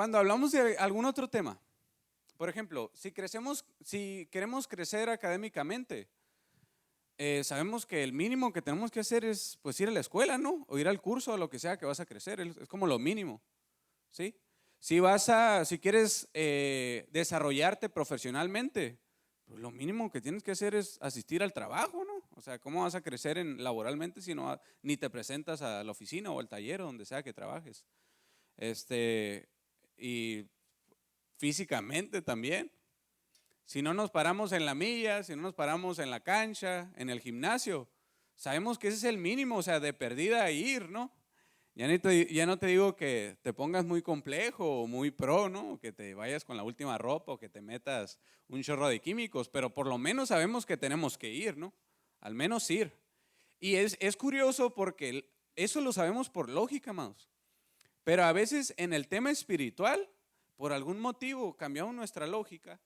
Cuando hablamos de algún otro tema, por ejemplo, si queremos crecer académicamente, sabemos que el mínimo que tenemos que hacer es pues ir a la escuela, ¿no? O ir al curso o lo que sea que vas a crecer, es como lo mínimo, ¿sí? Si quieres desarrollarte profesionalmente, pues lo mínimo que tienes que hacer es asistir al trabajo, ¿no? O sea, ¿cómo vas a crecer laboralmente si ni te presentas a la oficina o al taller o donde sea que trabajes? Y físicamente también. Si no nos paramos en la milla, si no nos paramos en la cancha, en el gimnasio, sabemos que ese es el mínimo, o sea, de perdida a ir, ¿no? Ya no te digo que te pongas muy complejo o muy pro, ¿no? Que te vayas con la última ropa o que te metas un chorro de químicos, pero por lo menos sabemos que tenemos que ir, ¿no? Al menos ir. Y es curioso porque eso lo sabemos por lógica, amados. Pero a veces en el tema espiritual, por algún motivo, cambiamos nuestra lógica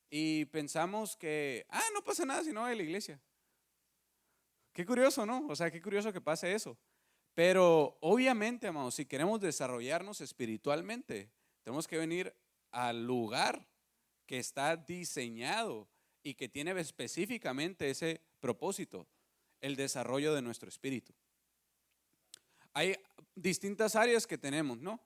y pensamos que, no pasa nada si no voy a la iglesia. Qué curioso, ¿no? O sea, qué curioso que pase eso. Pero obviamente, amados, si queremos desarrollarnos espiritualmente, tenemos que venir al lugar que está diseñado y que tiene específicamente ese propósito, el desarrollo de nuestro espíritu. Hay distintas áreas que tenemos, ¿no?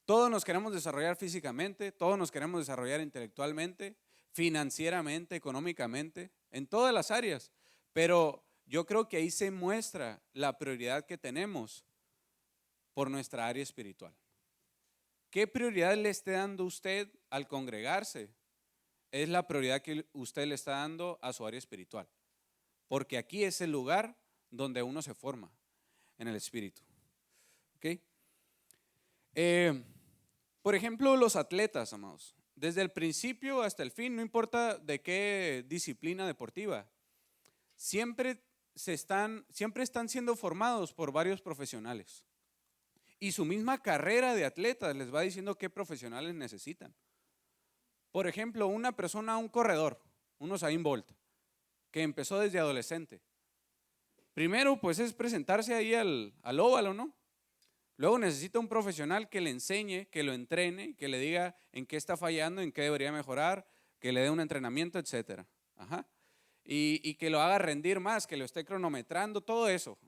Todos nos queremos desarrollar físicamente, todos nos queremos desarrollar intelectualmente, financieramente, económicamente, en todas las áreas. Pero yo creo que ahí se muestra la prioridad que tenemos por nuestra área espiritual. ¿Qué prioridad le esté dando usted al congregarse? Es la prioridad que usted le está dando a su área espiritual. Porque aquí es el lugar donde uno se forma en el espíritu. ¿Ok? Por ejemplo, los atletas, amados, desde el principio hasta el fin, no importa de qué disciplina deportiva, siempre están siendo formados por varios profesionales. Y su misma carrera de atletas les va diciendo qué profesionales necesitan. Por ejemplo, un corredor, un Usain Bolt, que empezó desde adolescente. Primero, pues es presentarse ahí al óvalo, ¿no? Luego necesita un profesional que le enseñe, que lo entrene, que le diga en qué está fallando, en qué debería mejorar, que le dé un entrenamiento, etcétera. Ajá. Y que lo haga rendir más, que lo esté cronometrando, todo eso.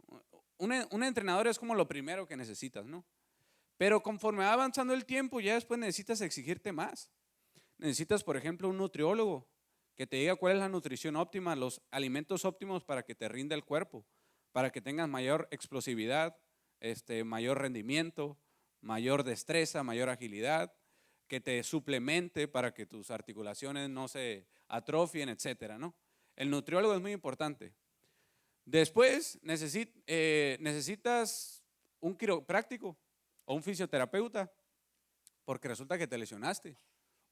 Un entrenador es como lo primero que necesitas, ¿no? Pero conforme va avanzando el tiempo, ya después necesitas exigirte más. Necesitas, por ejemplo, un nutriólogo que te diga cuál es la nutrición óptima, los alimentos óptimos para que te rinda el cuerpo, para que tengas mayor explosividad, mayor rendimiento, mayor destreza, mayor agilidad, que te suplemente para que tus articulaciones no se atrofien, etcétera, ¿no? El nutriólogo es muy importante. Después necesitas un quiropráctico o un fisioterapeuta porque resulta que te lesionaste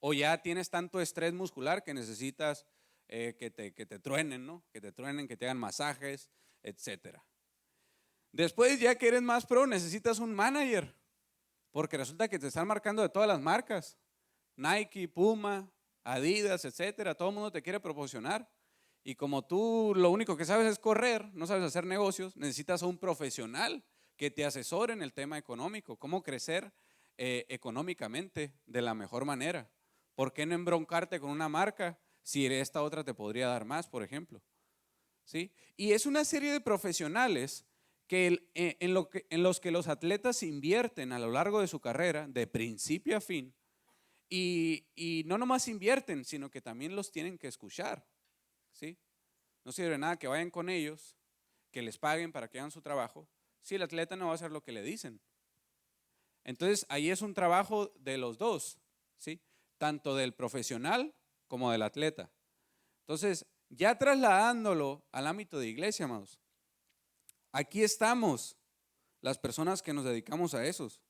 o ya tienes tanto estrés muscular que necesitas que te truenen, ¿no? Que te truenen, que te hagan masajes, etcétera. Después, ya que eres más pro, necesitas un manager, porque resulta que te están marcando de todas las marcas, Nike, Puma, Adidas, etcétera. Todo el mundo te quiere proporcionar. Y como tú lo único que sabes es correr, no sabes hacer negocios, necesitas a un profesional que te asesore en el tema económico, cómo crecer económicamente de la mejor manera. ¿Por qué no embroncarte con una marca si esta otra te podría dar más, por ejemplo? ¿Sí? Y es una serie de profesionales en los que los atletas invierten a lo largo de su carrera, de principio a fin, y no nomás invierten, sino que también los tienen que escuchar. ¿Sí? No sirve de nada que vayan con ellos, que les paguen para que hagan su trabajo, si el atleta no va a hacer lo que le dicen. Entonces ahí es un trabajo de los dos, ¿sí? Tanto del profesional como del atleta. Entonces, ya trasladándolo al ámbito de iglesia, amados, aquí estamos las personas que nos dedicamos a esos.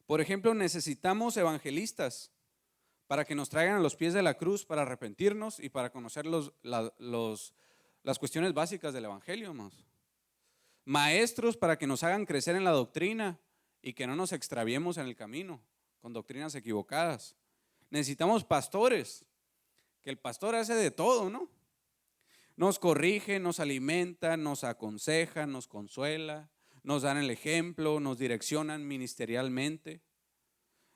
Por ejemplo, necesitamos evangelistas para que nos traigan a los pies de la cruz para arrepentirnos y para conocer las cuestiones básicas del evangelio, amados. Maestros para que nos hagan crecer en la doctrina y que no nos extraviemos en el camino con doctrinas equivocadas. Necesitamos pastores, que el pastor hace de todo, ¿no? Nos corrige, nos alimenta, nos aconseja, nos consuela, nos dan el ejemplo, nos direccionan ministerialmente.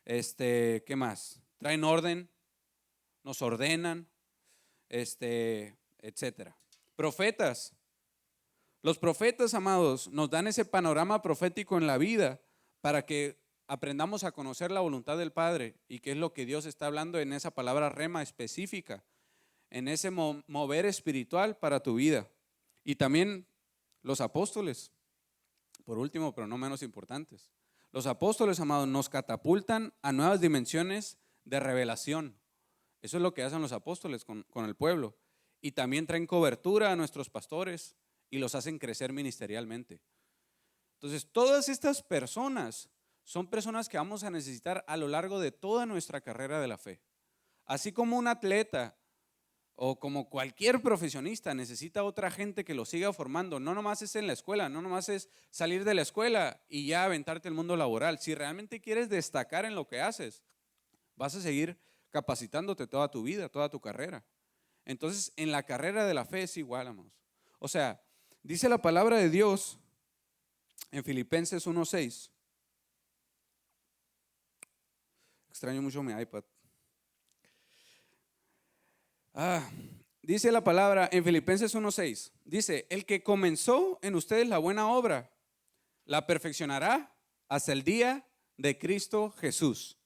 ¿Qué más? Traen orden, nos ordenan, etcétera. Profetas. Los profetas, amados, nos dan ese panorama profético en la vida para que aprendamos a conocer la voluntad del Padre y qué es lo que Dios está hablando en esa palabra rema específica, en ese mover espiritual para tu vida. Y también los apóstoles, por último, pero no menos importantes. Los apóstoles, amados, nos catapultan a nuevas dimensiones de revelación. Eso es lo que hacen los apóstoles con el pueblo. Y también traen cobertura a nuestros pastores y los hacen crecer ministerialmente. Entonces, todas estas personas son personas que vamos a necesitar a lo largo de toda nuestra carrera de la fe. Así como un atleta o como cualquier profesionista necesita otra gente que lo siga formando. No nomás es en la escuela, no nomás es salir de la escuela y ya aventarte al mundo laboral. Si realmente quieres destacar en lo que haces, vas a seguir capacitándote toda tu vida, toda tu carrera. Entonces, en la carrera de la fe es igual, amados. O sea, dice la palabra de Dios en Filipenses 1:6. Extraño mucho mi iPad. Dice la palabra en Filipenses 1:6. Dice, el que comenzó en ustedes la buena obra, la perfeccionará hasta el día de Cristo Jesús.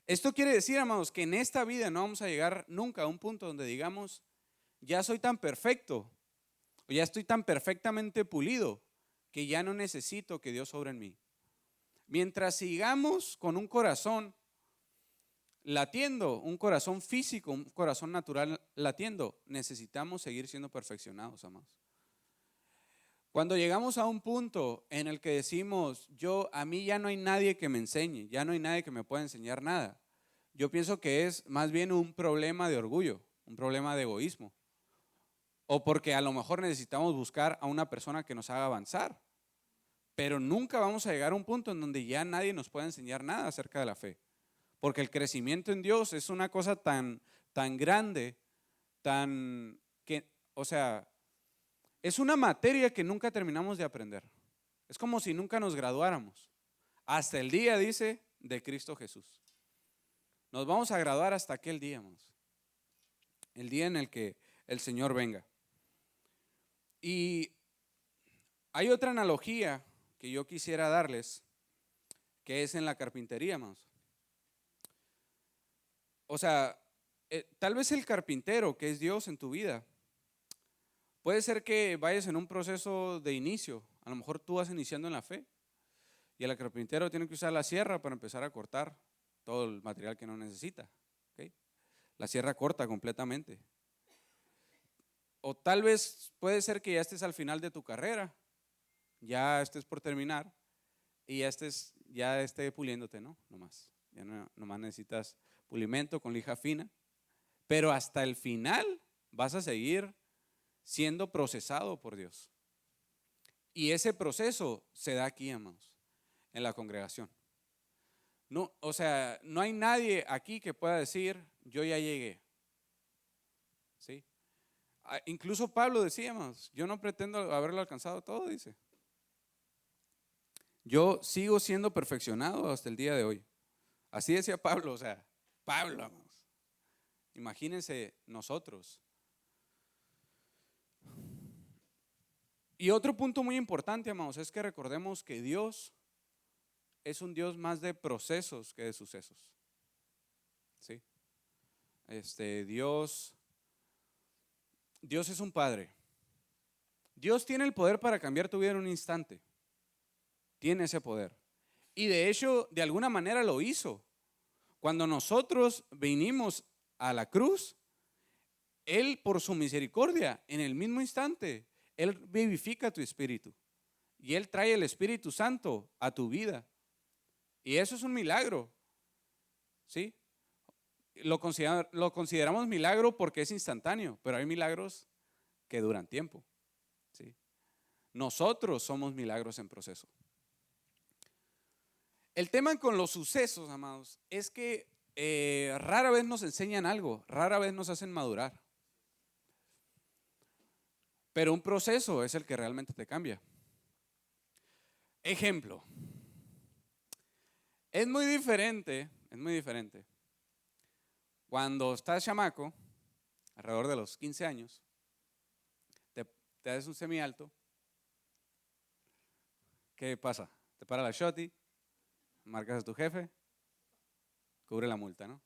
Esto quiere decir, amados, que en esta vida no vamos a llegar nunca a un punto donde digamos, ya soy tan perfecto, o ya estoy tan perfectamente pulido, que ya no necesito que Dios obre en mí. Mientras sigamos con un corazón latiendo, un corazón físico, un corazón natural latiendo, necesitamos seguir siendo perfeccionados, amados. Cuando llegamos a un punto en el que decimos, a mí ya no hay nadie que me enseñe, ya no hay nadie que me pueda enseñar nada, yo pienso que es más bien un problema de orgullo, un problema de egoísmo, o porque a lo mejor necesitamos buscar a una persona que nos haga avanzar, pero nunca vamos a llegar a un punto en donde ya nadie nos pueda enseñar nada acerca de la fe, porque el crecimiento en Dios es una cosa tan grande, o sea, es una materia que nunca terminamos de aprender. Es como si nunca nos graduáramos. Hasta el día, dice, de Cristo Jesús. Nos vamos a graduar hasta aquel día, hermanos. El día en el que el Señor venga. Y hay otra analogía que yo quisiera darles, que es en la carpintería, hermanos. O sea, tal vez el carpintero, que es Dios en tu vida, puede ser que vayas en un proceso de inicio. A lo mejor tú vas iniciando en la fe y el carpintero tiene que usar la sierra para empezar a cortar todo el material que no necesita. ¿Okay? La sierra corta completamente. O tal vez puede ser que ya estés al final de tu carrera, ya estés por terminar y ya esté puliéndote, ¿no? Nomás. Ya no, nomás necesitas pulimento con lija fina. Pero hasta el final vas a seguir siendo procesado por Dios. Y ese proceso se da aquí, amados, en la congregación. No, o sea, no hay nadie aquí que pueda decir, yo ya llegué. ¿Sí? Incluso Pablo decía, amados, yo no pretendo haberlo alcanzado todo, dice. Yo sigo siendo perfeccionado hasta el día de hoy. Así decía Pablo, o sea, Pablo, amados. Imagínense nosotros. Y otro punto muy importante, amados, es que recordemos que Dios es un Dios más de procesos que de sucesos. ¿Sí? Dios es un Padre. Dios tiene el poder para cambiar tu vida en un instante. Tiene ese poder. Y de hecho, de alguna manera lo hizo. Cuando nosotros vinimos a la cruz, Él por su misericordia, en el mismo instante, Él vivifica tu espíritu. Y Él trae el Espíritu Santo a tu vida. Y eso es un milagro. ¿Sí? Lo consideramos milagro porque es instantáneo, pero hay milagros que duran tiempo. ¿Sí? Nosotros somos milagros en proceso. El tema con los sucesos, amados, es que rara vez nos enseñan algo, rara vez nos hacen madurar. Pero un proceso es el que realmente te cambia. Ejemplo. Es muy diferente Es muy diferente. Cuando estás chamaco, alrededor de los 15 años, te haces un semialto. ¿Qué pasa? Te para la shoti, marcas a tu jefe, cubre la multa, ¿no?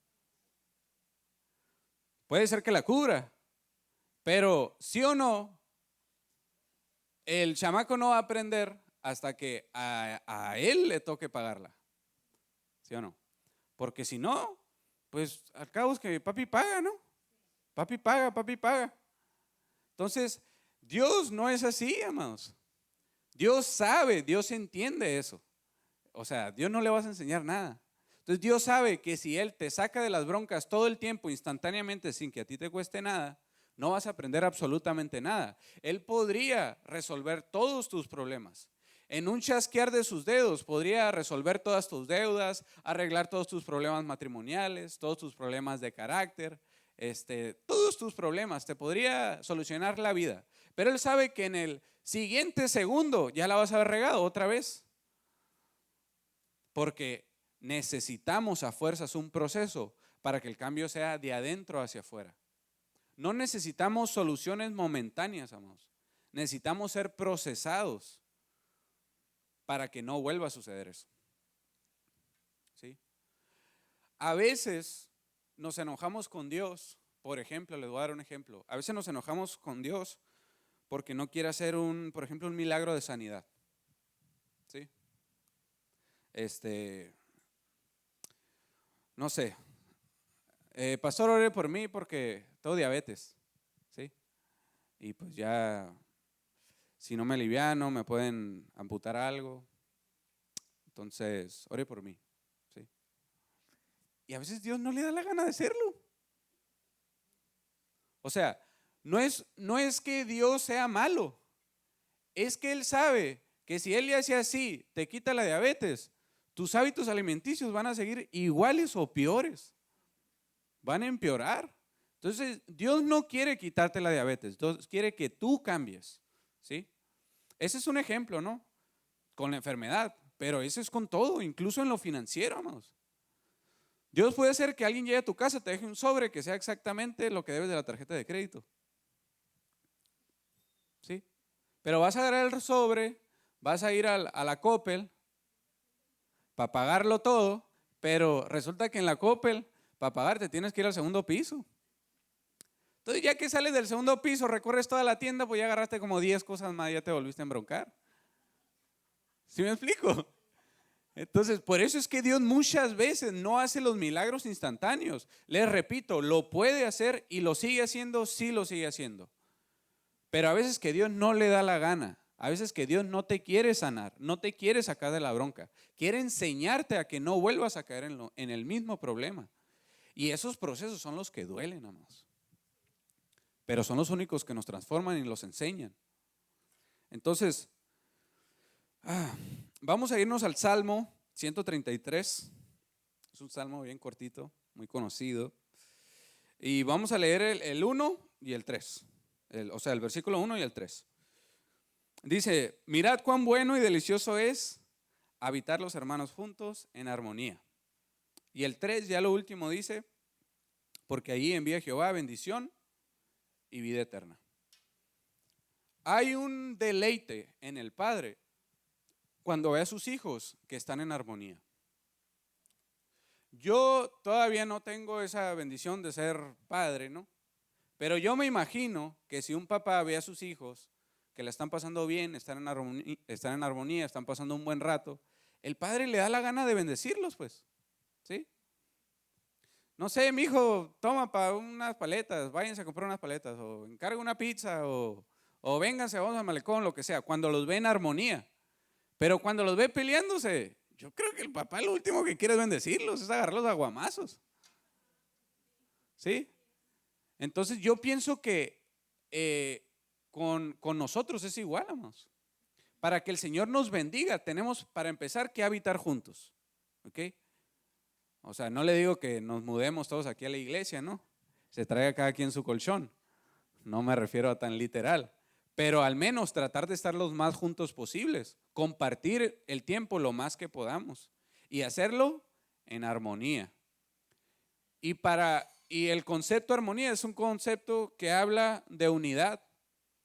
Puede ser que la cubra, pero sí o no, el chamaco no va a aprender hasta que a él le toque pagarla. ¿Sí o no? Porque si no, pues al cabo es que papi paga, ¿no? Papi paga, papi paga. Entonces, Dios no es así, amados. Dios sabe, Dios entiende eso. O sea, Dios no le vas a enseñar nada. Entonces Dios sabe que si Él te saca de las broncas todo el tiempo, instantáneamente, sin que a ti te cueste nada, no vas a aprender absolutamente nada. Él podría resolver todos tus problemas. En un chasquear de sus dedos podría resolver todas tus deudas, arreglar todos tus problemas matrimoniales, todos tus problemas de carácter, todos tus problemas, te podría solucionar la vida. Pero Él sabe que en el siguiente segundo ya la vas a haber regado otra vez. Porque necesitamos a fuerzas un proceso para que el cambio sea de adentro hacia afuera. No necesitamos soluciones momentáneas, amados. Necesitamos ser procesados para que no vuelva a suceder eso. ¿Sí? A veces nos enojamos con Dios. Por ejemplo, les voy a dar un ejemplo. A veces nos enojamos con Dios porque no quiere hacer por ejemplo, un milagro de sanidad. ¿Sí? No sé, pastor, ore por mí porque tengo diabetes, ¿sí? Y pues ya, si no me aliviano, me pueden amputar algo. Entonces, ore por mí, ¿sí? Y a veces Dios no le da la gana de hacerlo. O sea, no es que Dios sea malo, es que Él sabe que si Él le hace así, te quita la diabetes, tus hábitos alimenticios van a seguir iguales o peores. Van a empeorar. Entonces, Dios no quiere quitarte la diabetes, Dios quiere que tú cambies, ¿sí? Ese es un ejemplo, ¿no? Con la enfermedad, pero ese es con todo, incluso en lo financiero, amados. Dios puede hacer que alguien llegue a tu casa, te deje un sobre que sea exactamente lo que debes de la tarjeta de crédito, ¿sí? Pero vas a agarrar el sobre, vas a ir a la Coppel para pagarlo todo, pero resulta que en la Coppel, para pagarte, tienes que ir al segundo piso. Entonces, ya que sales del segundo piso, recorres toda la tienda, pues ya agarraste como 10 cosas más, ya te volviste a embroncar. ¿Sí me explico? Entonces, por eso es que Dios muchas veces no hace los milagros instantáneos. Les repito, lo puede hacer y lo sigue haciendo, sí lo sigue haciendo. Pero a veces que Dios no le da la gana, a veces que Dios no te quiere sanar, no te quiere sacar de la bronca, quiere enseñarte a que no vuelvas a caer en el mismo problema. Y esos procesos son los que duelen, amados. Pero son los únicos que nos transforman y los enseñan. Entonces, vamos a irnos al Salmo 133. Es un salmo bien cortito, muy conocido. Y vamos a leer el 1 y el 3. O sea, el versículo 1 y el 3. Dice, mirad cuán bueno y delicioso es habitar los hermanos juntos en armonía. Y el 3, ya lo último dice, porque ahí envía Jehová bendición y vida eterna. Hay un deleite en el Padre cuando ve a sus hijos que están en armonía. Yo todavía no tengo esa bendición de ser padre, ¿no? Pero yo me imagino que si un papá ve a sus hijos que la están pasando bien, están en armonía, están pasando un buen rato, el padre le da la gana de bendecirlos, pues, ¿sí? No sé, mi hijo, toma para unas paletas, váyanse a comprar unas paletas, o encarga una pizza, o vénganse, vamos al malecón, lo que sea, cuando los ve en armonía. Pero cuando los ve peleándose, yo creo que el papá lo último que quiere es bendecirlos, es agarrarlos a guamazos. ¿Sí? Entonces yo pienso que con nosotros es igual, amados. Para que el Señor nos bendiga, tenemos para empezar que habitar juntos. ¿Ok? O sea, no le digo que nos mudemos todos aquí a la iglesia, ¿no? Se traiga cada quien su colchón. No me refiero a tan literal. Pero al menos tratar de estar los más juntos posibles. Compartir el tiempo lo más que podamos. Y hacerlo en armonía. Y el concepto de armonía es un concepto que habla de unidad,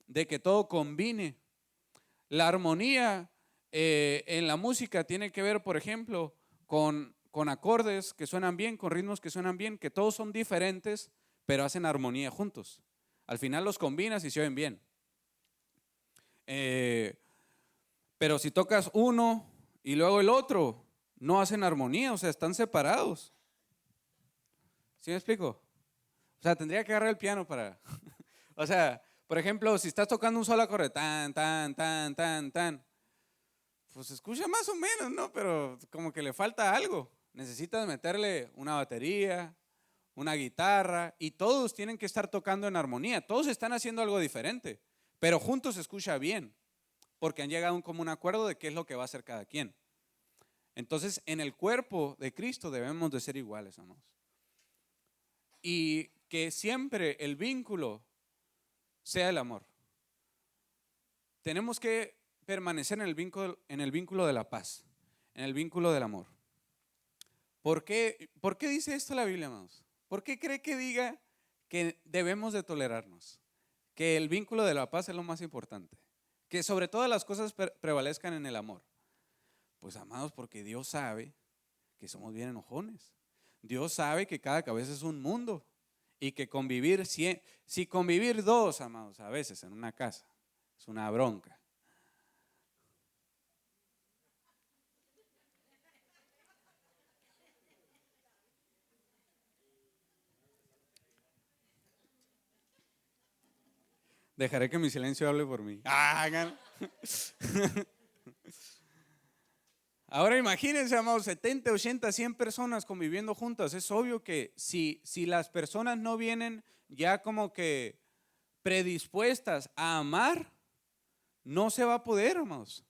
de que todo combine. La armonía en la música tiene que ver, por ejemplo, con acordes que suenan bien, con ritmos que suenan bien, que todos son diferentes, pero hacen armonía juntos. Al final los combinas y se oyen bien. Pero si tocas uno y luego el otro, no hacen armonía, o sea, están separados. ¿Sí me explico? O sea, tendría que agarrar el piano para... O sea, por ejemplo, si estás tocando un solo acorde, tan, tan, tan, tan, tan, pues se escucha más o menos, ¿no? Pero como que le falta algo. Necesitas meterle una batería, una guitarra, y todos tienen que estar tocando en armonía. Todos están haciendo algo diferente, pero juntos se escucha bien, porque han llegado a un común acuerdo de qué es lo que va a hacer cada quien. Entonces, en el cuerpo de Cristo debemos de ser iguales, amados. Y que siempre el vínculo sea el amor. Tenemos que permanecer en el vínculo de la paz, en el vínculo del amor. ¿Por qué dice esto la Biblia, amados? ¿Por qué cree que diga que debemos de tolerarnos? Que el vínculo de la paz es lo más importante. Que sobre todas las cosas prevalezcan en el amor. Pues, amados, porque Dios sabe que somos bien enojones. Dios sabe que cada cabeza es un mundo. Y que convivir, si convivir dos, amados, a veces en una casa, es una bronca. Dejaré que mi silencio hable por mí. Ahora imagínense, amados, 70, 80, 100 personas conviviendo juntas. Es obvio que si las personas no vienen ya como que predispuestas a amar, no se va a poder, amados.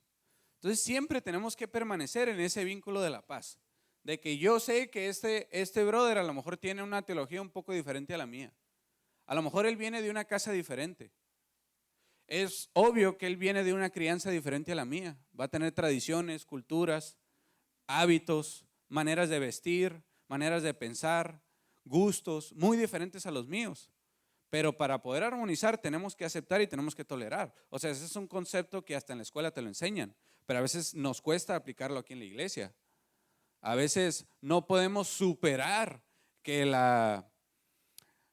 Entonces siempre tenemos que permanecer en ese vínculo de la paz. De que yo sé que este brother a lo mejor tiene una teología un poco diferente a la mía. A lo mejor él viene de una casa diferente. Es obvio que él viene de una crianza diferente a la mía. Va a tener tradiciones, culturas, hábitos, maneras de vestir, maneras de pensar, gustos muy diferentes a los míos. Pero para poder armonizar tenemos que aceptar y tenemos que tolerar. O sea, ese es un concepto que hasta en la escuela te lo enseñan, pero a veces nos cuesta aplicarlo aquí en la iglesia. A veces no podemos superar que la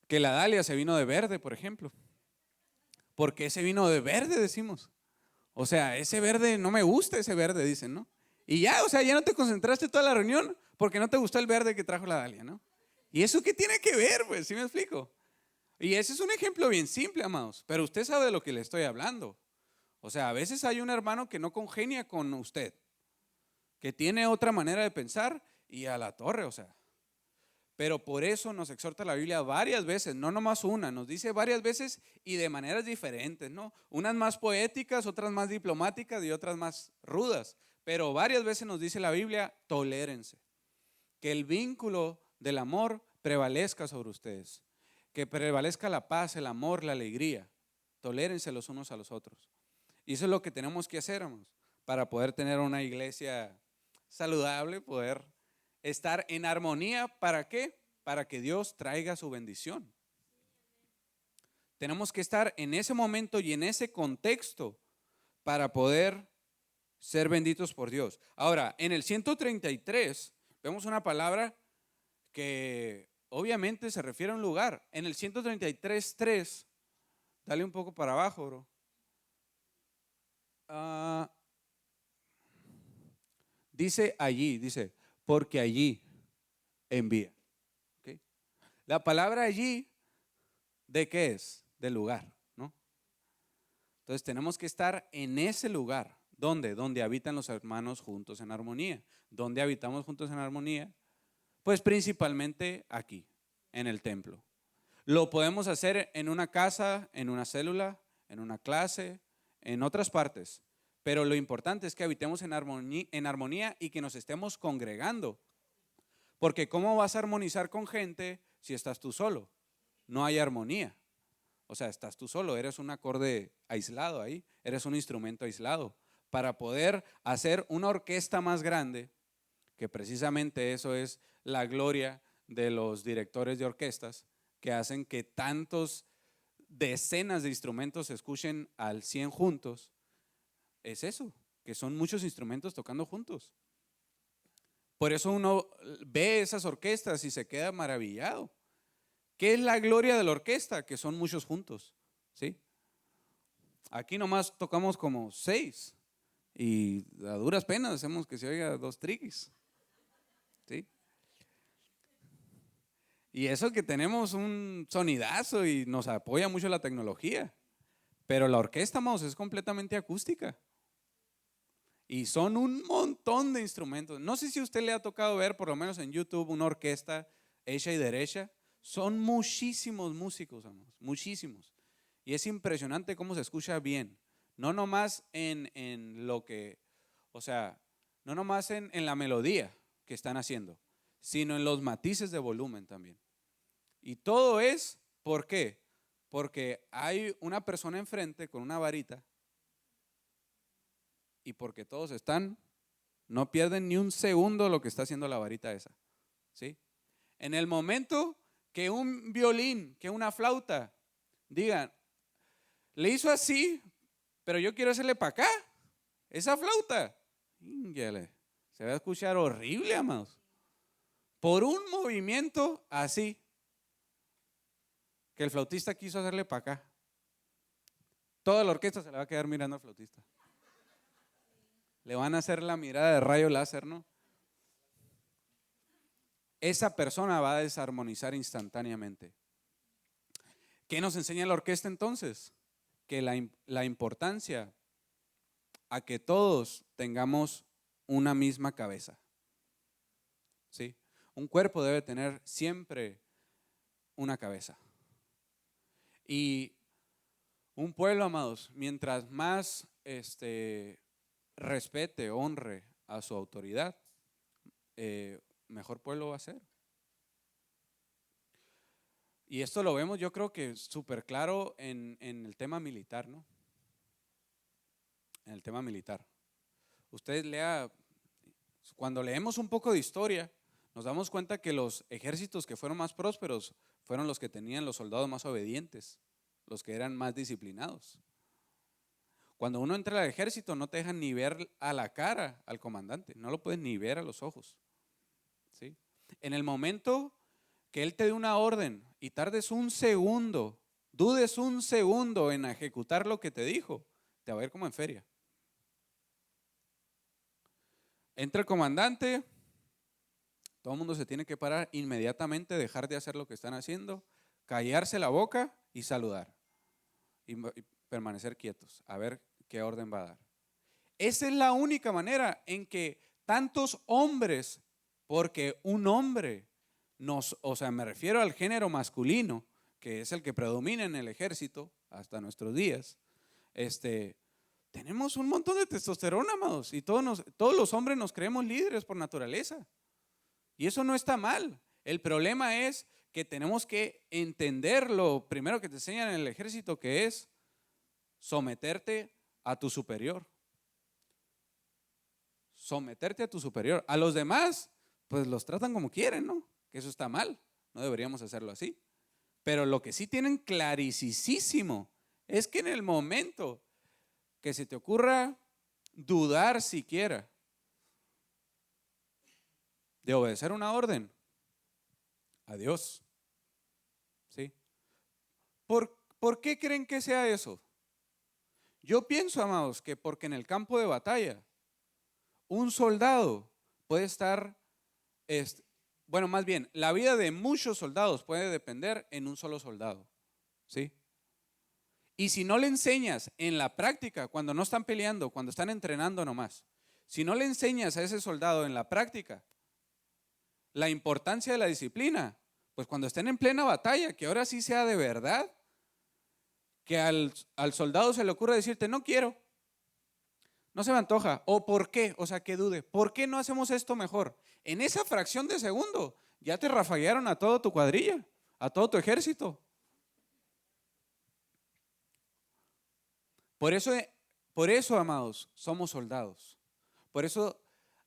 Dalia se vino de verde, por ejemplo. Porque ese vino de verde, decimos. O sea, ese verde, no me gusta ese verde, dicen, ¿no? Y ya, o sea, ya no te concentraste toda la reunión porque no te gustó el verde que trajo la Dalia, ¿no? ¿Y eso qué tiene que ver? Pues, ¿sí me explico? Y ese es un ejemplo bien simple, amados, pero usted sabe de lo que le estoy hablando. O sea, a veces hay un hermano que no congenia con usted, que tiene otra manera de pensar y a la torre, o sea. Pero por eso nos exhorta la Biblia varias veces, no nomás una, nos dice varias veces y de maneras diferentes, ¿no? Unas más poéticas, otras más diplomáticas y otras más rudas. Pero varias veces nos dice la Biblia, tolérense. Que el vínculo del amor prevalezca sobre ustedes. Que prevalezca la paz, el amor, la alegría. Tolérense los unos a los otros. Y eso es lo que tenemos que hacer, hermanos, para poder tener una iglesia saludable, poder estar en armonía. ¿Para qué? Para que Dios traiga su bendición. Tenemos que estar en ese momento y en ese contexto para poder ser benditos por Dios. Ahora, en el 133 vemos una palabra que obviamente se refiere a un lugar. En el 133:3, dale un poco para abajo, bro. Dice allí, dice, porque allí envía. ¿Okay? La palabra allí, ¿de qué es? Del lugar, ¿no? Entonces tenemos que estar en ese lugar. ¿Dónde? Donde habitan los hermanos juntos en armonía. ¿Dónde habitamos juntos en armonía? Pues principalmente aquí, en el templo. Lo podemos hacer en una casa, en una célula, en una clase, en otras partes. Pero lo importante es que habitemos en armonía y que nos estemos congregando. Porque ¿cómo vas a armonizar con gente si estás tú solo? No hay armonía. O sea, estás tú solo, eres un acorde aislado ahí, eres un instrumento aislado. Para poder hacer una orquesta más grande, que precisamente eso es la gloria de los directores de orquestas que hacen que tantos decenas de instrumentos se escuchen al 100 juntos, es eso, que son muchos instrumentos tocando juntos. Por eso uno ve esas orquestas y se queda maravillado. ¿Qué es la gloria de la orquesta? Que son muchos juntos, ¿sí? Aquí nomás tocamos como 6 y a duras penas hacemos que se oiga 2 triquis, ¿sí? Y eso que tenemos un sonidazo y nos apoya mucho la tecnología, pero la orquesta, mouse, es completamente acústica. Y son un montón de instrumentos. No sé si a usted le ha tocado ver, por lo menos en YouTube, una orquesta hecha y derecha. Son muchísimos músicos, amados, muchísimos. Y es impresionante cómo se escucha bien. No nomás en lo que, o sea, no nomás en la melodía que están haciendo, sino en los matices de volumen también. Y todo es, ¿por qué? Porque hay una persona enfrente con una varita y porque todos están, no pierden ni un segundo lo que está haciendo la varita esa, ¿sí? En el momento que un violín, que una flauta, digan, le hizo así, pero yo quiero hacerle para acá, esa flauta, se va a escuchar horrible, amados. Por un movimiento así, que el flautista quiso hacerle para acá, toda la orquesta se le va a quedar mirando al flautista. Le van a hacer la mirada de rayo láser, ¿no? Esa persona va a desarmonizar instantáneamente. ¿Qué nos enseña la orquesta entonces? Que la importancia a que todos tengamos una misma cabeza, ¿sí? Un cuerpo debe tener siempre una cabeza. Y un pueblo, amados, mientras más respete, honre a su autoridad, mejor pueblo va a ser. Y esto lo vemos, yo creo que súper claro en el tema militar, ¿no? En el tema militar. Usted lea, cuando leemos un poco de historia, nos damos cuenta que los ejércitos que fueron más prósperos fueron los que tenían los soldados más obedientes, los que eran más disciplinados. Cuando uno entra al ejército no te dejan ni ver a la cara al comandante, no lo puedes ni ver a los ojos, ¿sí? En el momento que él te dé una orden y tardes un segundo, dudes un segundo en ejecutar lo que te dijo, te va a ir como en feria. Entra el comandante, todo el mundo se tiene que parar inmediatamente, dejar de hacer lo que están haciendo, callarse la boca y saludar y permanecer quietos, a ver qué orden va a dar. Esa es la única manera en que tantos hombres, porque un hombre o sea, me refiero al género masculino, que es el que predomina en el ejército hasta nuestros días, tenemos un montón de testosterona, amados, y todos los hombres nos creemos líderes por naturaleza. Y eso no está mal. El problema es que tenemos que entender lo primero que te enseñan en el ejército, que es someterte a tu superior. Someterte a tu superior. A los demás, pues los tratan como quieren, ¿no? Que eso está mal. No deberíamos hacerlo así. Pero lo que sí tienen clarísimo es que en el momento que se te ocurra dudar siquiera de obedecer una orden, adiós. ¿Sí? ¿Por qué creen que sea eso? Yo pienso, amados, que porque en el campo de batalla un soldado puede estar, bueno, más bien, la vida de muchos soldados puede depender en un solo soldado, ¿sí? Y si no le enseñas en la práctica, cuando no están peleando, cuando están entrenando nomás, si no le enseñas a ese soldado en la práctica la importancia de la disciplina, pues cuando estén en plena batalla, que ahora sí sea de verdad, que al soldado se le ocurra decirte, no quiero, no se me antoja, o por qué, o sea, que dude, ¿por qué no hacemos esto mejor? En esa fracción de segundo ya te rafaguearon a toda tu cuadrilla, a todo tu ejército. Por eso, amados, somos soldados. Por eso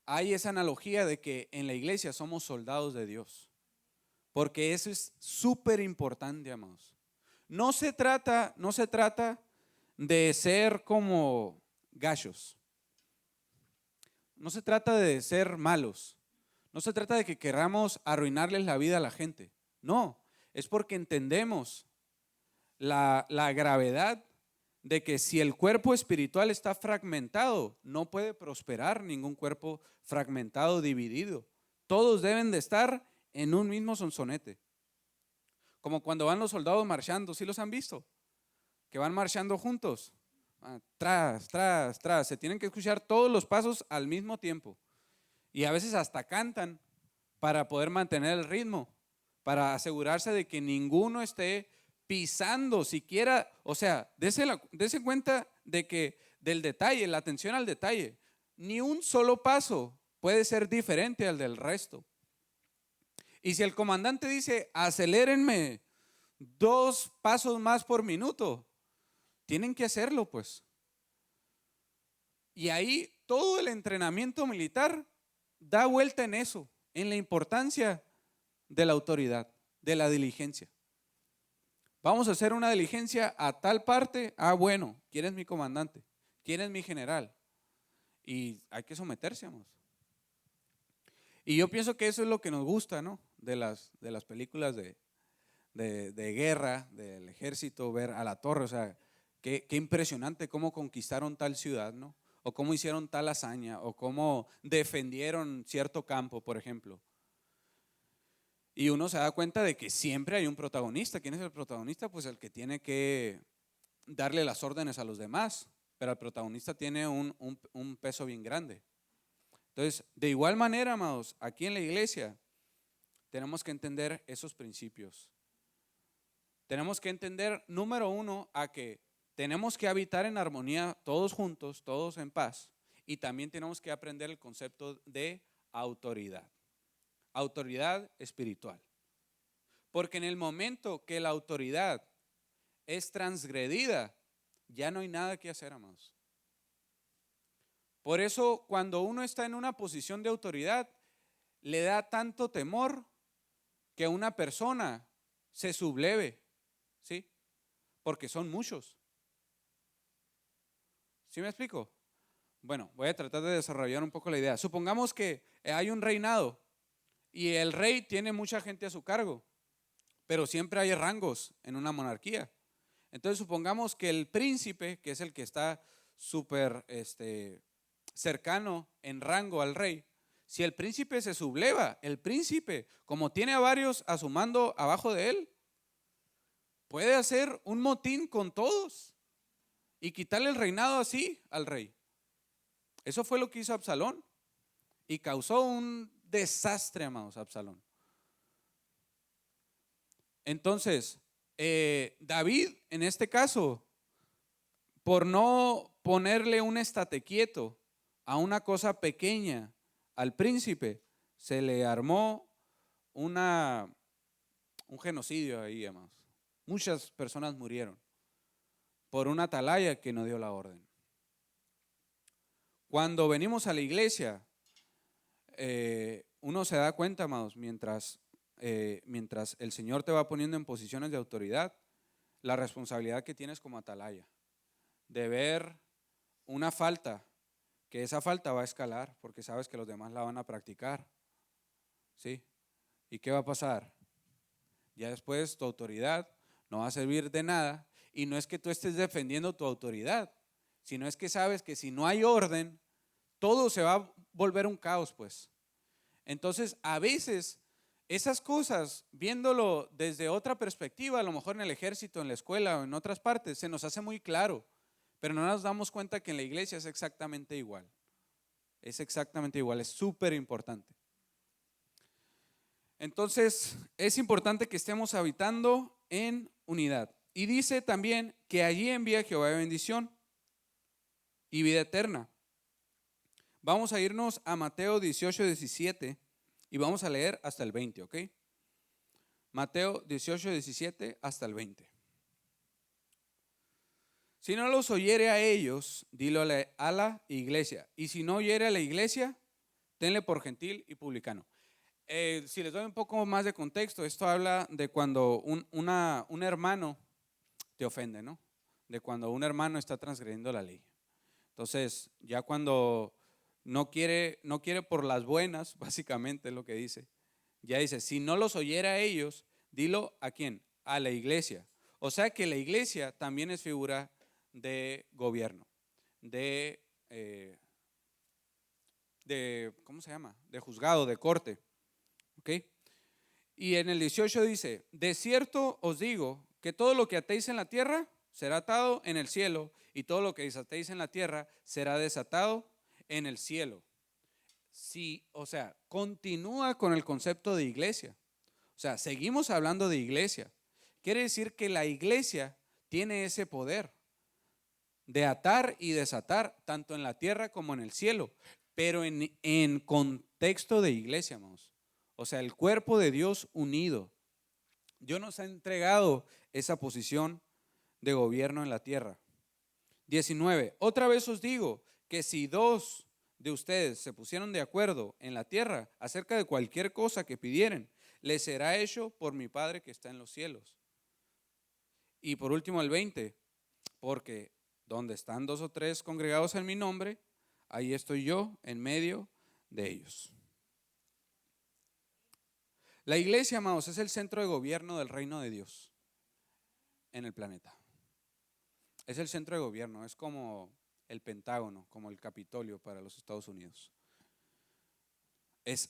hay esa analogía de que en la iglesia somos soldados de Dios. porque eso es súper importante, amados. No se trata de ser como gachos. No se trata de ser malos. No se trata de que queramos arruinarles la vida a la gente. No, es porque entendemos la gravedad de que si el cuerpo espiritual está fragmentado, no puede prosperar ningún cuerpo fragmentado, dividido. Todos deben de estar en un mismo sonsonete. Como cuando van los soldados marchando, ¿sí los han visto? Que van marchando juntos. Tras, tras, tras. Se tienen que escuchar todos los pasos al mismo tiempo. Y a veces hasta cantan para poder mantener el ritmo, para asegurarse de que ninguno esté pisando siquiera, o sea, dése cuenta de que del detalle, la atención al detalle, ni un solo paso puede ser diferente al del resto. Y si el comandante dice, acelérenme 2 pasos más por minuto, tienen que hacerlo pues. Y ahí todo el entrenamiento militar da vuelta en eso, en la importancia de la autoridad, de la diligencia. Vamos a hacer una diligencia a tal parte, bueno, ¿quién es mi comandante? ¿Quién es mi general? Y hay que someterse, amados. Y yo pienso que eso es lo que nos gusta, ¿no? De las películas de guerra, del ejército, ver a la torre, o sea, qué impresionante cómo conquistaron tal ciudad, ¿no? O cómo hicieron tal hazaña, o cómo defendieron cierto campo, por ejemplo. Y uno se da cuenta de que siempre hay un protagonista. ¿Quién es el protagonista? Pues el que tiene que darle las órdenes a los demás, pero el protagonista tiene un peso bien grande. Entonces, de igual manera, amados, aquí en la iglesia tenemos que entender esos principios. Tenemos que entender, número uno, a que tenemos que habitar en armonía todos juntos, todos en paz, y también tenemos que aprender el concepto de autoridad. Autoridad espiritual. Porque en el momento que la autoridad es transgredida, ya no hay nada que hacer, amados. Por eso, cuando uno está en una posición de autoridad, le da tanto temor que una persona se subleve, ¿sí? Porque son muchos. ¿Sí me explico? Bueno, voy a tratar de desarrollar un poco la idea. Supongamos que hay un reinado y el rey tiene mucha gente a su cargo, pero siempre hay rangos en una monarquía. Entonces supongamos que el príncipe, que es el que está súper cercano en rango al rey, si el príncipe se subleva, el príncipe, como tiene a varios a su mando abajo de él, puede hacer un motín con todos y quitarle el reinado así al rey. Eso fue lo que hizo Absalón y causó un desastre, amados, Absalón. Entonces, David, en este caso, por no ponerle un estate quieto a una cosa pequeña al príncipe, se le armó un genocidio ahí, amados. Muchas personas murieron por una atalaya que no dio la orden. Cuando venimos a la iglesia, uno se da cuenta, amados, mientras el Señor te va poniendo en posiciones de autoridad, la responsabilidad que tienes como atalaya, de ver una falta, que esa falta va a escalar, porque sabes que los demás la van a practicar, ¿sí? ¿Y qué va a pasar? Ya después tu autoridad no va a servir de nada, y no es que tú estés defendiendo tu autoridad, sino es que sabes que si no hay orden, todo se va a volver un caos, pues. Entonces, a veces esas cosas, viéndolo desde otra perspectiva, a lo mejor en el ejército, en la escuela o en otras partes, se nos hace muy claro, pero no nos damos cuenta que en la iglesia es exactamente igual. Es exactamente igual, es súper importante. Entonces, es importante que estemos habitando en unidad. Y dice también que allí envía Jehová bendición y vida eterna. Vamos a irnos a Mateo 18, 17 y vamos a leer hasta el 20, ¿ok? Mateo 18, 17 hasta el 20. Si no los oyere a ellos, dilo a la iglesia. Y si no oyere a la iglesia, tenle por gentil y publicano. Si les doy un poco más de contexto, esto habla de cuando un hermano te ofende, ¿no? De cuando un hermano está transgrediendo la ley. Entonces, ya cuando no quiere por las buenas, básicamente es lo que dice. Ya dice, si no los oyera a ellos, dilo ¿a quién? A la iglesia. O sea que la iglesia también es figura de gobierno, de, eh, ¿cómo se llama? De juzgado, de corte. ¿Ok? Y en el 18 dice, de cierto os digo que todo lo que atéis en la tierra será atado en el cielo, y todo lo que desatéis en la tierra será desatado en el cielo. Sí, o sea, continúa con el concepto de iglesia. O sea, seguimos hablando de iglesia. Quiere decir que la iglesia tiene ese poder de atar y desatar tanto en la tierra como en el cielo, pero en contexto de iglesia, hermanos. O sea, el cuerpo de Dios unido. Dios nos ha entregado esa posición de gobierno en la tierra. 19. Otra vez os digo que si dos de ustedes se pusieron de acuerdo en la tierra acerca de cualquier cosa que pidieren, les será hecho por mi Padre que está en los cielos. Y por último el 20. Porque donde están dos o tres congregados en mi nombre, ahí estoy yo en medio de ellos. La iglesia, amados, es el centro de gobierno del reino de Dios en el planeta. Es el centro de gobierno, es como el Pentágono, como el Capitolio para los Estados Unidos.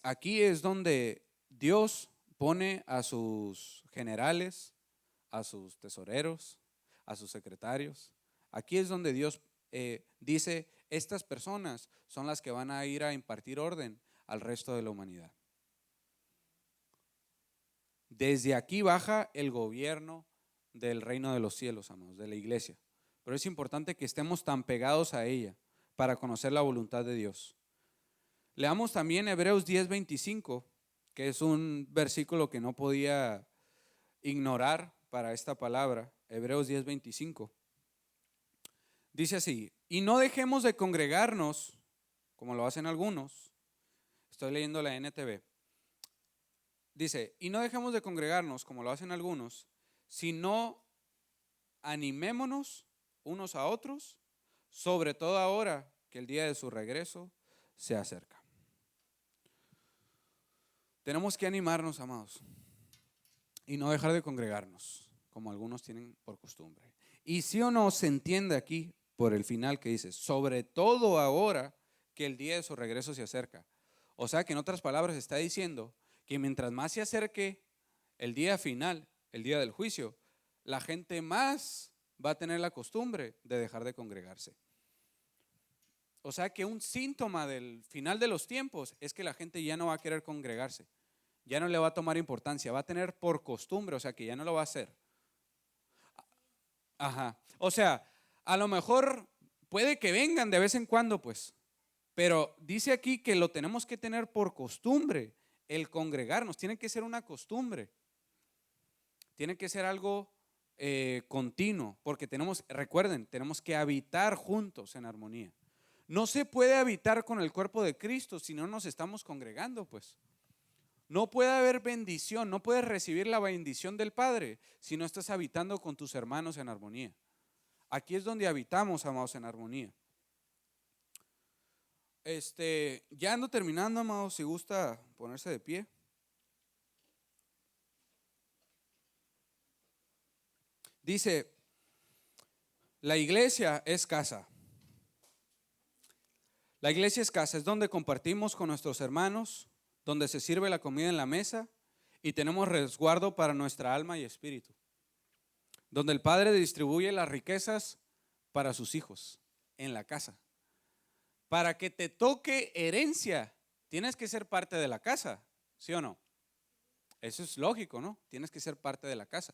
Aquí es donde Dios pone a sus generales, a sus tesoreros, a sus secretarios. Aquí es donde Dios dice, estas personas son las que van a ir a impartir orden al resto de la humanidad. Desde aquí baja el gobierno del reino de los cielos, amados, de la iglesia. Pero es importante que estemos tan pegados a ella para conocer la voluntad de Dios. Leamos también Hebreos 10:25, que es un versículo que no podía ignorar para esta palabra. Hebreos 10:25. Dice así, y no dejemos de congregarnos, como lo hacen algunos. Estoy leyendo la NTV. Dice, y no dejemos de congregarnos, como lo hacen algunos, sino animémonos unos a otros, sobre todo ahora que el día de su regreso se acerca. Tenemos que animarnos, amados, y no dejar de congregarnos, como algunos tienen por costumbre. Y sí o no se entiende aquí por el final que dice, sobre todo ahora que el día de su regreso se acerca. O sea que en otras palabras está diciendo que mientras más se acerque el día final, el día del juicio, la gente más va a tener la costumbre de dejar de congregarse. O sea que un síntoma del final de los tiempos es que la gente ya no va a querer congregarse, ya no le va a tomar importancia, va a tener por costumbre, o sea que ya no lo va a hacer. Ajá. O sea, a lo mejor puede que vengan de vez en cuando, pues, pero dice aquí que lo tenemos que tener por costumbre, el congregarnos, tiene que ser una costumbre, tiene que ser algo continuo, porque recuerden, tenemos que habitar juntos en armonía. No se puede habitar con el cuerpo de Cristo si no nos estamos congregando, pues. No puede haber bendición, no puedes recibir la bendición del Padre si no estás habitando con tus hermanos en armonía. Aquí es donde habitamos, amados, en armonía. Ya ando terminando, amados, si gusta ponerse de pie. Dice, la iglesia es casa. La iglesia es casa, es donde compartimos con nuestros hermanos, donde se sirve la comida en la mesa y tenemos resguardo para nuestra alma y espíritu. Donde el padre distribuye las riquezas para sus hijos en la casa. Para que te toque herencia, tienes que ser parte de la casa, ¿sí o no? Eso es lógico, ¿no? Tienes que ser parte de la casa.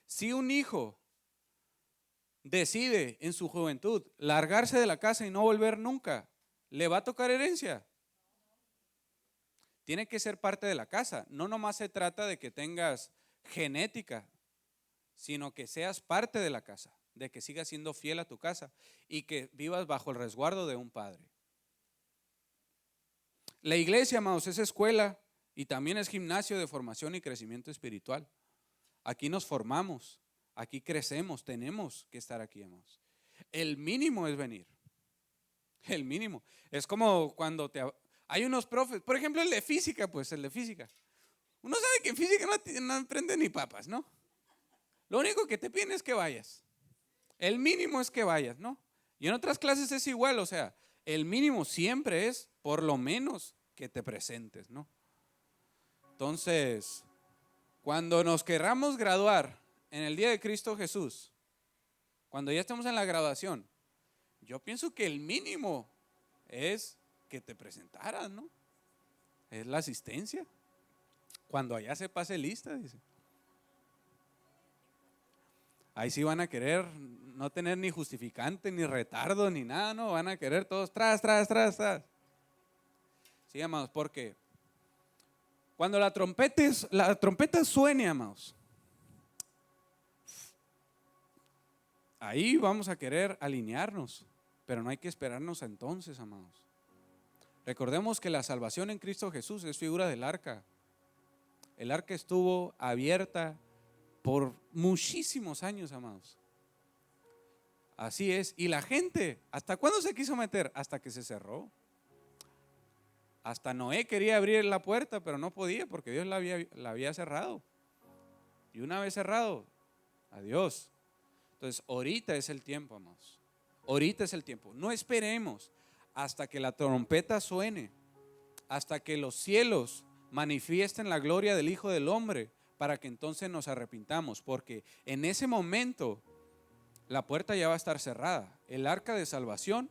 Si un hijo decide en su juventud largarse de la casa y no volver nunca, ¿le va a tocar herencia? Tiene que ser parte de la casa. No nomás se trata de que tengas genética, sino que seas parte de la casa, de que sigas siendo fiel a tu casa y que vivas bajo el resguardo de un padre. La iglesia, amados, es escuela Y también es gimnasio de formación y crecimiento espiritual. Aquí nos formamos, aquí crecemos, tenemos que estar aquí, amados. El mínimo es venir. El mínimo. Es como cuando hay unos profes, por ejemplo el de física, pues el de física. Uno sabe que en física no aprende ni papas, ¿no? Lo único que te piden es que vayas. El mínimo es que vayas, ¿no? Y en otras clases es igual, o sea, el mínimo siempre es por lo menos que te presentes, ¿no? Entonces, cuando nos querramos graduar en el día de Cristo Jesús, cuando ya estemos en la graduación, yo pienso que el mínimo es que te presentaras, ¿no? Es la asistencia. Cuando allá se pase lista, dice. Ahí sí van a querer no tener ni justificante, ni retardo, ni nada, ¿no? Van a querer todos tras. Sí, amados, porque cuando la trompeta suene, amados, ahí vamos a querer alinearnos, pero no hay que esperarnos a entonces, amados. Recordemos que la salvación en Cristo Jesús es figura del arca. El arca estuvo abierta por muchísimos años, amados. Así es. Y la gente, ¿hasta cuándo se quiso meter? Hasta que se cerró. Hasta Noé quería abrir la puerta, pero no podía porque Dios la había cerrado. Y una vez cerrado, adiós. Entonces, ahorita es el tiempo, amados. Ahorita es el tiempo. No esperemos hasta que la trompeta suene, hasta que los cielos manifiesten la gloria del Hijo del Hombre, para que entonces nos arrepintamos, porque en ese momento la puerta ya va a estar cerrada. El arca de salvación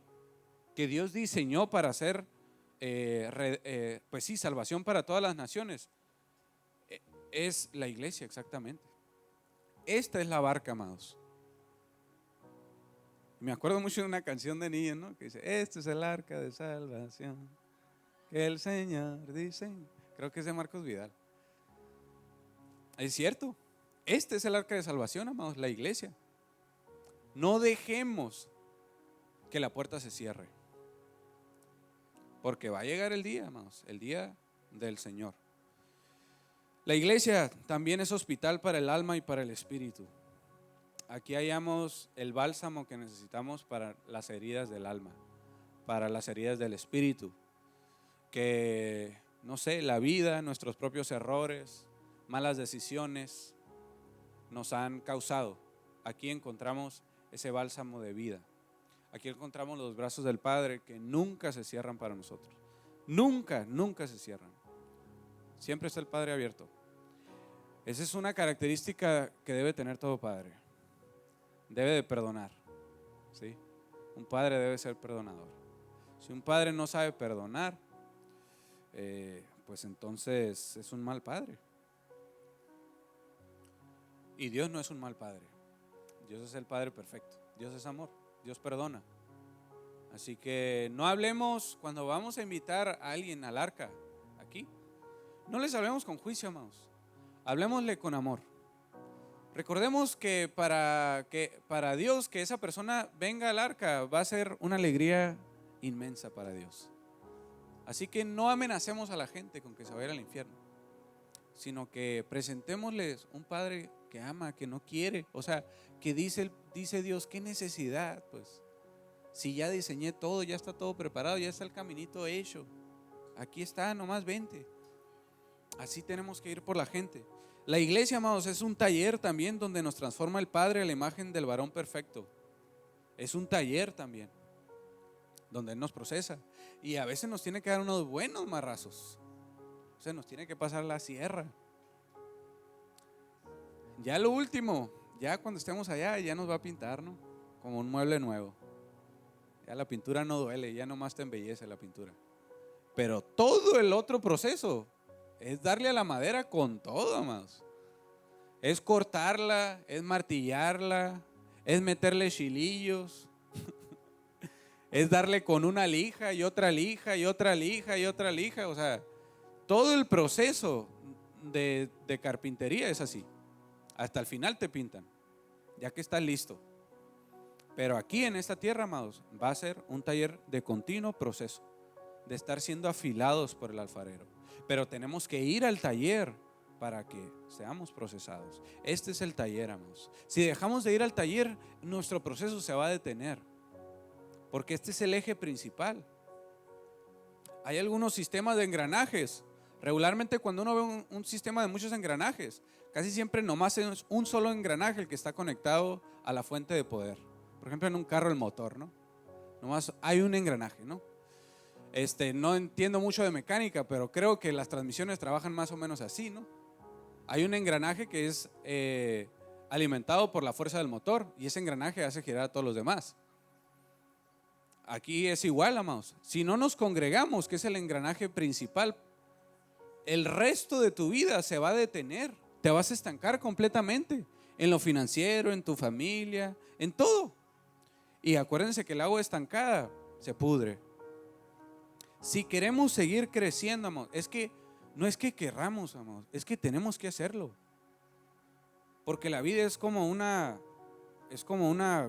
que Dios diseñó para hacer, pues sí, salvación para todas las naciones, es la iglesia exactamente. Esta es la barca, amados. Me acuerdo mucho de una canción de niños, ¿no? Que dice, este es el arca de salvación que el Señor diseñó. Creo que es de Marcos Vidal. Es cierto, este es el arca de salvación, amados, la iglesia. No dejemos que la puerta se cierre, porque va a llegar el día, amados, el día del Señor. La iglesia también es hospital para el alma y para el espíritu. Aquí hallamos el bálsamo que necesitamos para las heridas del alma, para las heridas del espíritu, que, no sé, la vida, nuestros propios errores, malas decisiones nos han causado. Aquí encontramos ese bálsamo de vida. Aquí encontramos los brazos del Padre que nunca se cierran para nosotros. Nunca se cierran. Siempre está el Padre abierto. Esa es una característica que debe tener todo padre. Debe de perdonar, ¿sí? Un padre debe ser perdonador. Si un padre no sabe perdonar, pues entonces es un mal padre. Y Dios no es un mal padre. Dios es el Padre perfecto. Dios es amor. Dios perdona. Así que no hablemos cuando vamos a invitar a alguien al arca aquí. No les hablemos con juicio, amados. Hablemosle con amor. Recordemos que para Dios que esa persona venga al arca va a ser una alegría inmensa para Dios. Así que no amenacemos a la gente con que se vaya al infierno, sino que presentémosles un Padre que ama, que no quiere. O sea, que dice Dios, ¿qué necesidad? Pues si ya diseñé todo, ya está todo preparado, ya está el caminito hecho. Aquí está, nomás vente. Así tenemos que ir por la gente. La iglesia, amados, es un taller también donde nos transforma el Padre a la imagen del varón perfecto. Es un taller también donde Él nos procesa. Y a veces nos tiene que dar unos buenos marrazos. O sea, nos tiene que pasar la sierra. Ya lo último, ya cuando estemos allá, ya nos va a pintar, ¿no? Como un mueble nuevo. Ya la pintura no duele, ya nomás te embellece la pintura. Pero todo el otro proceso es darle a la madera con todo, amados. Es cortarla, es martillarla, es meterle chilillos, es darle con una lija y otra lija y otra lija y otra lija. O sea, todo el proceso de carpintería es así. Hasta el final te pintan, ya que estás listo. Pero aquí en esta tierra, amados, va a ser un taller de continuo proceso, de estar siendo afilados por el alfarero. pero tenemos que ir al taller para que seamos procesados. Este es el taller, amados. Si dejamos de ir al taller, nuestro proceso se va a detener, porque este es el eje principal. Hay algunos sistemas de engranajes. Regularmente cuando uno ve un sistema de muchos engranajes, casi siempre nomás es un solo engranaje el que está conectado a la fuente de poder. Por ejemplo, en un carro el motor, ¿no? Nomás hay un engranaje, ¿no? No entiendo mucho de mecánica, pero creo que las transmisiones trabajan más o menos así, ¿no? Hay un engranaje que es alimentado por la fuerza del motor, y ese engranaje hace girar a todos los demás. Aquí es igual, amados. Si no nos congregamos, que es el engranaje principal, el resto de tu vida se va a detener. Te vas a estancar completamente en lo financiero, en tu familia, en todo. Y acuérdense que el agua estancada se pudre. Si queremos seguir creciendo, amados, no es que querramos, amados, es que tenemos que hacerlo. Porque la vida es como una,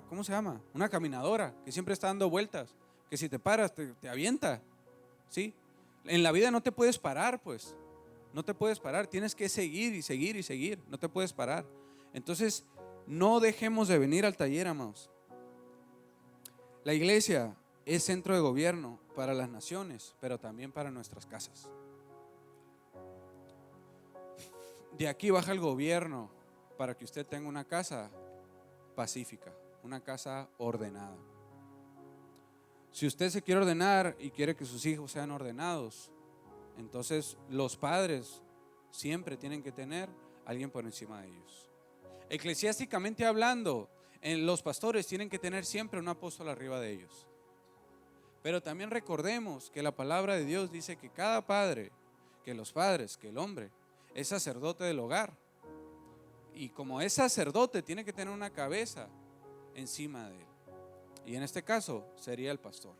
¿cómo se llama? Una caminadora que siempre está dando vueltas, que si te paras te avienta, ¿sí? En la vida no te puedes parar, pues. No te puedes parar, tienes que seguir y seguir y seguir, no te puedes parar. Entonces, no dejemos de venir al taller, amados. La iglesia es centro de gobierno para las naciones, pero también para nuestras casas. De aquí baja el gobierno para que usted tenga una casa pacífica, una casa ordenada. Si usted se quiere ordenar y quiere que sus hijos sean ordenados, entonces los padres siempre tienen que tener a alguien por encima de ellos. Eclesiásticamente hablando, los pastores tienen que tener siempre un apóstol arriba de ellos. Pero también recordemos que la palabra de Dios dice que cada padre, que los padres, que el hombre es sacerdote del hogar. Y como es sacerdote, tiene que tener una cabeza encima de él. Y en este caso sería el pastor.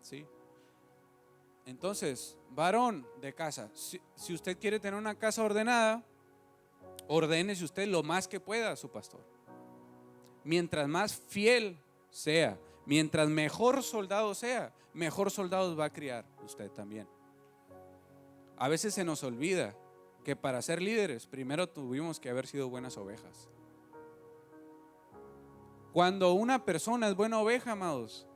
¿Sí? Entonces, varón de casa, si usted quiere tener una casa ordenada, ordénese usted lo más que pueda a su pastor. Mientras más fiel sea, mientras mejor soldado sea, mejor soldados va a criar usted también. A veces se nos olvida que para ser líderes primero tuvimos que haber sido buenas ovejas. Cuando una persona es buena oveja, amados,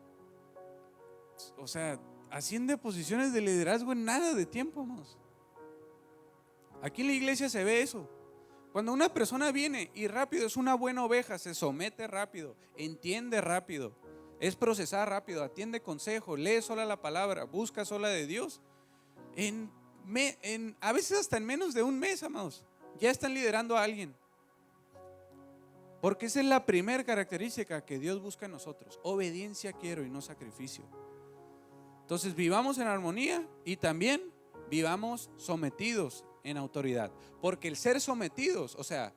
o sea, asciende posiciones de liderazgo en nada de tiempo, amados. Aquí en la iglesia se ve eso. Cuando una persona viene y rápido es una buena oveja, se somete rápido, entiende rápido, es procesada rápido, atiende consejo, lee sola la palabra, busca sola de Dios, a veces hasta en menos de un mes, amados, ya están liderando a alguien. Porque esa es la primera característica que Dios busca en nosotros: obediencia quiero y no sacrificio. Entonces vivamos en armonía y también vivamos sometidos en autoridad. Porque el ser sometidos, o sea,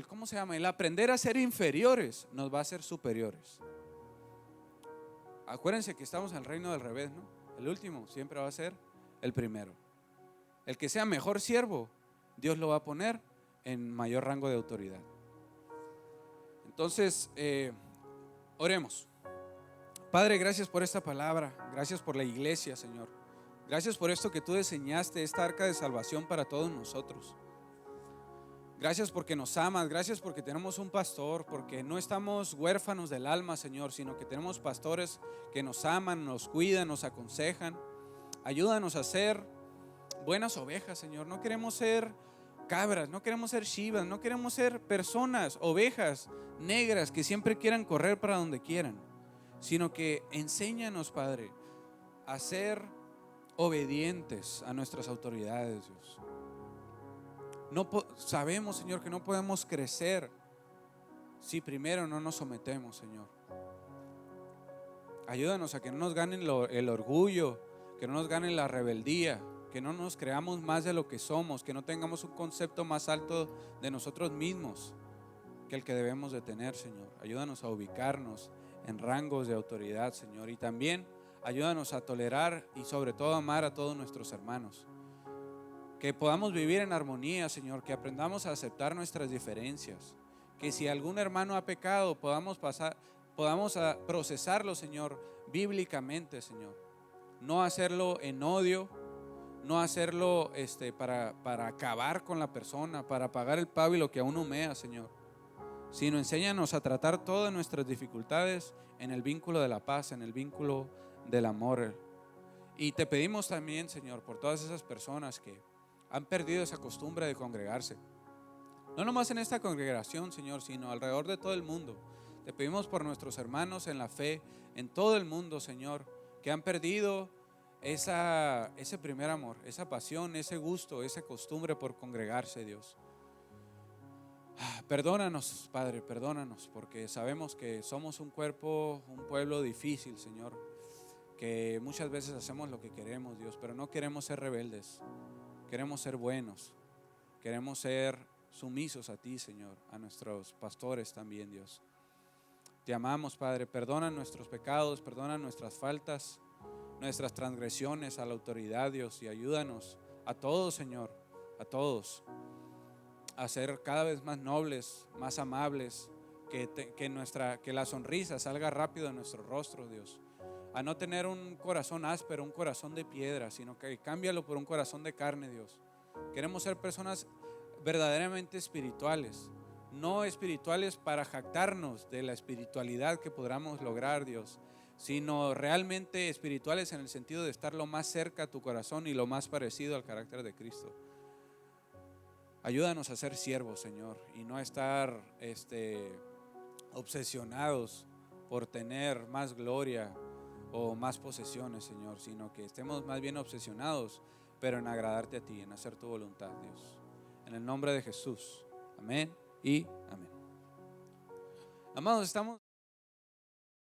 ¿cómo se llama? El aprender a ser inferiores nos va a hacer superiores. Acuérdense que estamos en el reino del revés, ¿no? El último siempre va a ser el primero. El que sea mejor siervo, Dios lo va a poner en mayor rango de autoridad. Entonces, oremos. Padre, gracias por esta palabra, gracias por la iglesia, Señor. Gracias por esto que tú diseñaste, esta arca de salvación para todos nosotros. Gracias porque nos amas, gracias porque tenemos un pastor, porque no estamos huérfanos del alma, Señor, sino que tenemos pastores que nos aman, nos cuidan, nos aconsejan. Ayúdanos a ser buenas ovejas, Señor. No queremos ser cabras, no queremos ser chivas, no queremos ser personas, ovejas negras que siempre quieran correr para donde quieran, sino que enséñanos, Padre, a ser obedientes a nuestras autoridades, Dios. Sabemos, Señor, que no podemos crecer si primero no nos sometemos, Señor. Ayúdanos a que no nos ganen el orgullo, que no nos gane la rebeldía, que no nos creamos más de lo que somos, que no tengamos un concepto más alto de nosotros mismos que el que debemos de tener, Señor. Ayúdanos a ubicarnos en rangos de autoridad, Señor, y también ayúdanos a tolerar y sobre todo amar a todos nuestros hermanos. Que podamos vivir en armonía, Señor, que aprendamos a aceptar nuestras diferencias, que si algún hermano ha pecado podamos a procesarlo, Señor, bíblicamente, Señor. no hacerlo en odio, no hacerlo para acabar con la persona, para apagar el pábilo que aún humea, Señor, sino enséñanos a tratar todas nuestras dificultades en el vínculo de la paz, en el vínculo del amor. Y te pedimos también, Señor, por todas esas personas que han perdido esa costumbre de congregarse, no nomás en esta congregación, Señor, sino alrededor de todo el mundo. Te pedimos por nuestros hermanos en la fe, en todo el mundo, Señor, que han perdido ese primer amor, esa pasión, ese gusto, esa costumbre por congregarse, Dios. Perdónanos, Padre, perdónanos, porque sabemos que somos un cuerpo, un pueblo difícil, Señor, que muchas veces hacemos lo que queremos, Dios, pero no queremos ser rebeldes, queremos ser buenos, queremos ser sumisos a ti, Señor, a nuestros pastores también, Dios. Te amamos, Padre, perdona nuestros pecados, perdona nuestras faltas, nuestras transgresiones a la autoridad, Dios, y ayúdanos a todos, Señor, a todos, a ser cada vez más nobles, más amables, que la sonrisa salga rápido de nuestro rostro, Dios, a no tener un corazón áspero, un corazón de piedra, sino que cámbialo por un corazón de carne, Dios. Queremos ser personas verdaderamente espirituales, no espirituales para jactarnos de la espiritualidad que podamos lograr, Dios, sino realmente espirituales en el sentido de estar lo más cerca a tu corazón y lo más parecido al carácter de Cristo. Ayúdanos a ser siervos, Señor, y no a estar obsesionados por tener más gloria o más posesiones, Señor, sino que estemos más bien obsesionados, pero en agradarte a ti, en hacer tu voluntad, Dios. En el nombre de Jesús. Amén y amén. Amados, estamos